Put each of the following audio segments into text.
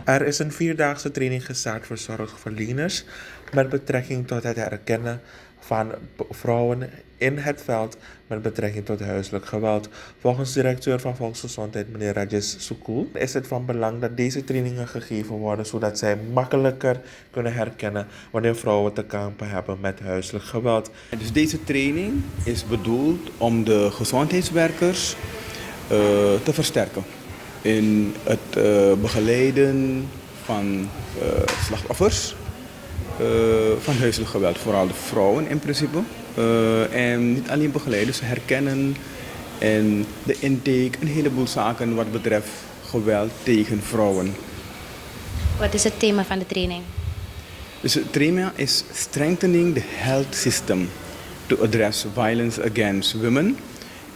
Er is een vierdaagse training gestart voor zorgverleners met betrekking tot het herkennen van vrouwen in het veld met betrekking tot huiselijk geweld. Volgens directeur van Volksgezondheid, meneer Rajesh Sukul, is het van belang dat deze trainingen gegeven worden zodat zij makkelijker kunnen herkennen wanneer vrouwen te kampen hebben met huiselijk geweld. Dus deze training is bedoeld om de gezondheidswerkers te versterken in het begeleiden van slachtoffers van huiselijk geweld, vooral de vrouwen in principe. En niet alleen begeleiden, ze herkennen en de intake, een heleboel zaken wat betreft geweld tegen vrouwen. Wat is het thema van de training? Dus het thema is Strengthening the Health System to Address Violence Against Women.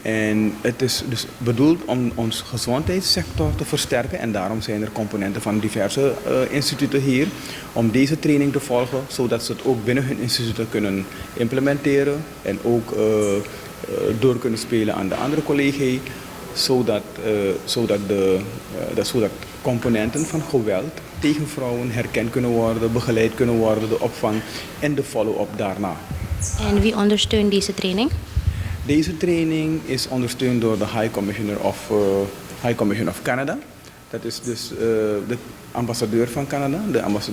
En het is dus bedoeld om ons gezondheidssector te versterken en daarom zijn er componenten van diverse instituten hier om deze training te volgen, zodat ze het ook binnen hun instituten kunnen implementeren en ook door kunnen spelen aan de andere collega's, zodat componenten van geweld tegen vrouwen herkend kunnen worden, begeleid kunnen worden, de opvang en de follow-up daarna. En wie ondersteunt deze training? Deze training is ondersteund door de High Commission of Canada. Dat is dus de ambassadeur van Canada.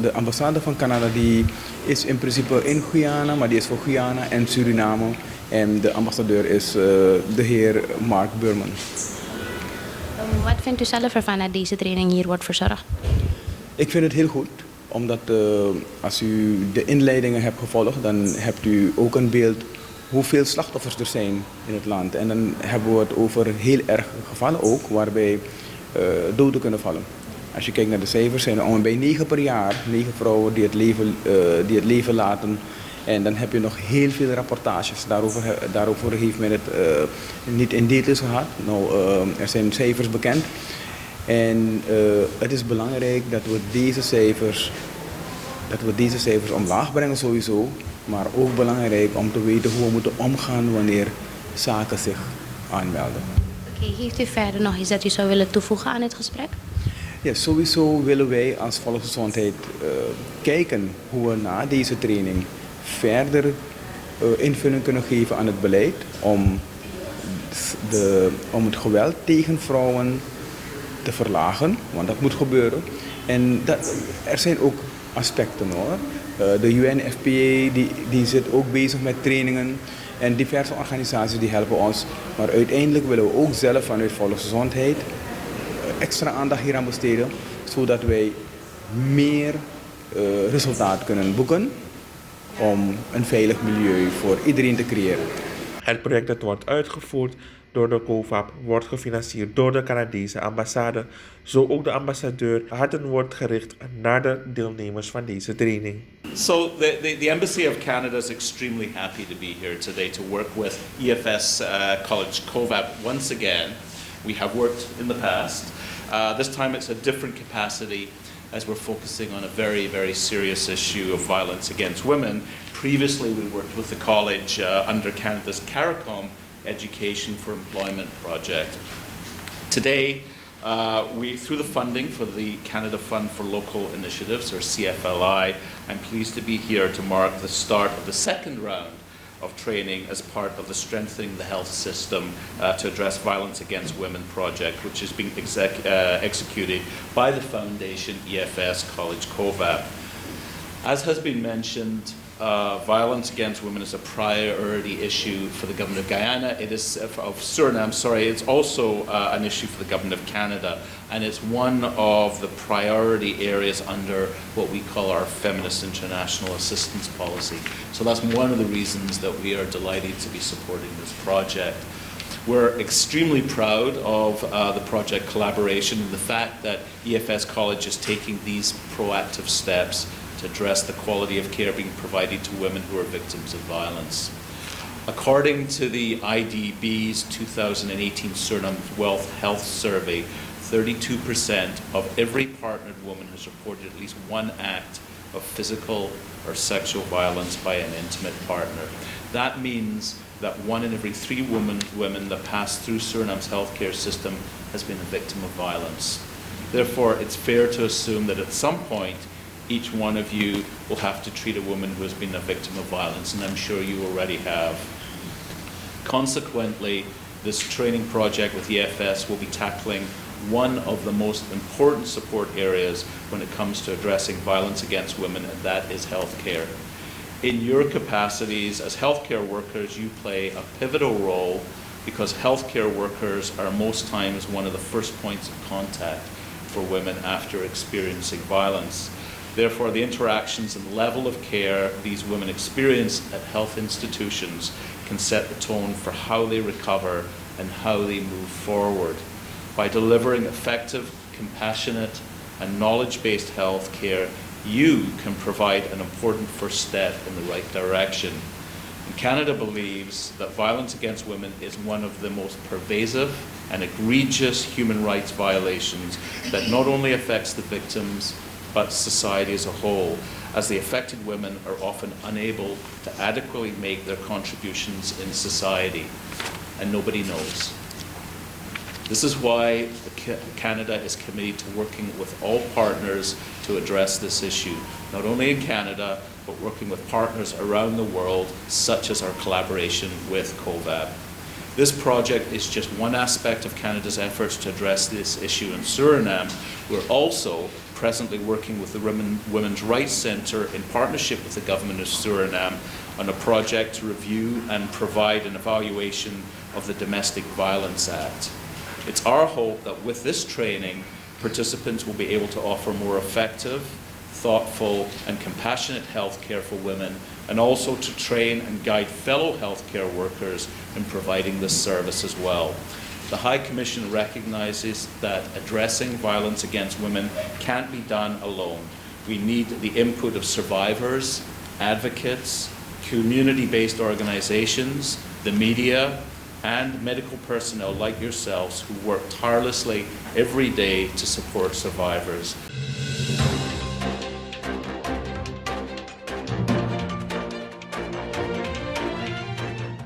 De ambassade van Canada die is in principe in Guyana, maar die is voor Guyana en Suriname. En de ambassadeur is de heer Mark Burman. Wat vindt u zelf ervan dat deze training hier wordt verzorgd? Ik vind het heel goed, omdat als u de inleidingen hebt gevolgd, dan hebt u ook een beeld hoeveel slachtoffers er zijn in het land. En dan hebben we het over heel erg gevallen ook, waarbij doden kunnen vallen. Als je kijkt naar de cijfers, zijn er ongeveer 9 per jaar, 9 vrouwen die het leven laten. En dan heb je nog heel veel rapportages. Daarover heeft men het niet in details gehad. Nou, er zijn cijfers bekend. En het is belangrijk dat we deze cijfers omlaag brengen sowieso. Maar ook belangrijk om te weten hoe we moeten omgaan wanneer zaken zich aanmelden. Oké, heeft u verder nog iets dat u zou willen toevoegen aan het gesprek? Ja, sowieso willen wij als volksgezondheid kijken hoe we na deze training verder invulling kunnen geven aan het beleid om het geweld tegen vrouwen te verlagen, want dat moet gebeuren. En er zijn ook aspecten hoor. De UNFPA die zit ook bezig met trainingen en diverse organisaties die helpen ons. Maar uiteindelijk willen we ook zelf vanuit volksgezondheid extra aandacht hieraan besteden, zodat wij meer resultaat kunnen boeken om een veilig milieu voor iedereen te creëren. Het project dat wordt uitgevoerd door de COVAP wordt gefinancierd door de Canadese ambassade. Zo ook de ambassadeur had een woord gericht naar de deelnemers van deze training. So the Embassy of Canada is extremely happy to be here today to work with EFS College COVAP once again. We have worked in the past. This time it's a different capacity as we're focusing on a very, very serious issue of violence against women. Previously we worked with the college under Canada's CARICOM Education for Employment project. Today, through the funding for the Canada Fund for Local Initiatives, or CFLI, I'm pleased to be here to mark the start of the second round of training as part of the Strengthening the Health System to Address Violence Against Women project, which is being executed by the Foundation EFS College COVAP. As has been mentioned, violence against women is a priority issue for the government of Guyana. It is of Suriname. Sorry, it's also an issue for the government of Canada, and it's one of the priority areas under what we call our Feminist International Assistance Policy. So that's one of the reasons that we are delighted to be supporting this project. We're extremely proud of the project collaboration and the fact that EFS College is taking these proactive steps to address the quality of care being provided to women who are victims of violence. According to the IDB's 2018 Suriname Wealth Health Survey, 32% of every partnered woman has reported at least one act of physical or sexual violence by an intimate partner. That means that 1 in every 3 women that pass through Suriname's healthcare system has been a victim of violence. Therefore, it's fair to assume that at some point, each one of you will have to treat a woman who has been a victim of violence, and I'm sure you already have. Consequently, this training project with EFS will be tackling one of the most important support areas when it comes to addressing violence against women, and that is healthcare. In your capacities as healthcare workers, you play a pivotal role because healthcare workers are most times one of the first points of contact for women after experiencing violence. Therefore, the interactions and level of care these women experience at health institutions can set the tone for how they recover and how they move forward. By delivering effective, compassionate, and knowledge-based health care, you can provide an important first step in the right direction. And Canada believes that violence against women is one of the most pervasive and egregious human rights violations that not only affects the victims, but society as a whole, as the affected women are often unable to adequately make their contributions in society, and nobody knows. This is why Canada is committed to working with all partners to address this issue, not only in Canada, but working with partners around the world, such as our collaboration with COVAB. This project is just one aspect of Canada's efforts to address this issue in Suriname. We're also presently working with the Women's Rights Centre in partnership with the government of Suriname on a project to review and provide an evaluation of the Domestic Violence Act. It's our hope that with this training, participants will be able to offer more effective, thoughtful, and compassionate health care for women, and also to train and guide fellow healthcare workers in providing this service as well. The High Commission recognizes that addressing violence against women can't be done alone. We need the input of survivors, advocates, community-based organizations, the media, and medical personnel like yourselves who work tirelessly every day to support survivors.